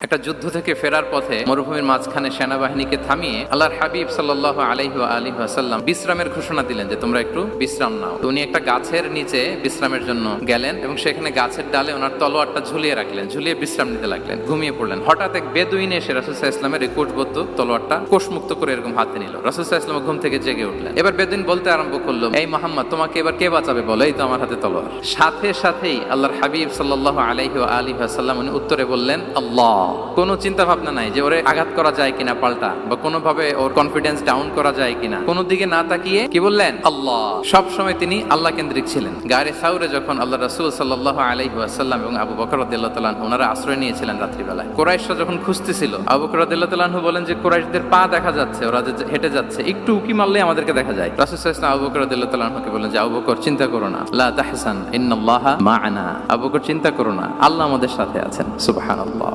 একটা যুদ্ধ থেকে ফেরার পথে মরুভূমির মাঝখানে সেনাবাহিনীকে থামিয়ে আল্লাহর হাবিব সাল্লাল্লাহু আলাইহি ওয়া আলিহি ওয়াসাল্লাম বিশ্রামের ঘোষণা দিলেন যে তোমরা একটু বিশ্রাম নাও। তো উনি একটা গাছের নিচে বিশ্রামের জন্য গেলেন এবং সেখানে গাছের ডালে ওনার তলোয়ারটা ঝুলিয়ে রাখলেন, ঝুলিয়ে বিশ্রাম নিতে লাগলেন, ঘুমিয়ে পড়লেন। হঠাৎ এক বেদুইন এসে রাসূল সাল্লাল্লাহু আলাইহি ওয়াসাল্লামের এই কোষবদ্ধ তলোয়ারটা কোষমুক্ত করে এরকম হাতে নিল। রাসূল সাল্লাল্লাহু আলাইহি ওয়াসাল্লাম ঘুম থেকে জেগে উঠলেন। এবার বেদুইন বলতে আরম্ভ করলো, এই মুহাম্মদ, তোমাকে এবার কে বাঁচাবে বলো, এই তো আমার হাতে তলোয়ার। সাথে সাথেই আল্লাহর হাবিব সাল্লাল্লাহু আলাইহি ওয়া আলিহি ওয়াসাল্লাম উনি উত্তরে বললেন আল্লাহ। কোনো চিন্তা ভাবনা নাই যে ওরে আঘাত করা যায় কিনা পাল্টা, বা কোনোভাবে ওর কনফিডেন্স ডাউন করা যায় কিনা, কোনো দিকে না তাকিয়ে কি বললেন? আল্লাহ। সব সময় তিনি আল্লাহ কেন্দ্রিক ছিলেন। গায়ে সাউরে যখন আল্লাহ রাসূল সাল্লাল্লাহু আলাইহি ওয়াসাল্লাম এবং আবু বকর রাদিয়াল্লাহু তাআলা আনহু ওনারা আশ্রয় নিয়েছিলেন রাত্রিবেলায়, কুরাইশরা যখন খুঁজতেছিল, আবু বকর রাদিয়াল্লাহু তাআলা আনহু বলেন যে কুরাইশদের পা দেখা যাচ্ছে, ওরা যে হেঁটে যাচ্ছে, একটু উকি মারলে আমাদেরকে দেখা যায়। রাসূল সাল্লাল্লাহু আলাইহি ওয়াসাল্লাম আবু বকর রাদিয়াল্লাহু তাআলা আনহুকে বলেন যে আবু বকর, চিন্তা করো না, লা তাহসান ইন্নাল্লাহা মা'ানা। আবু বকর, চিন্তা করো না, আল্লাহ আমাদের সাথে আছেন। সুবহানাল্লাহ।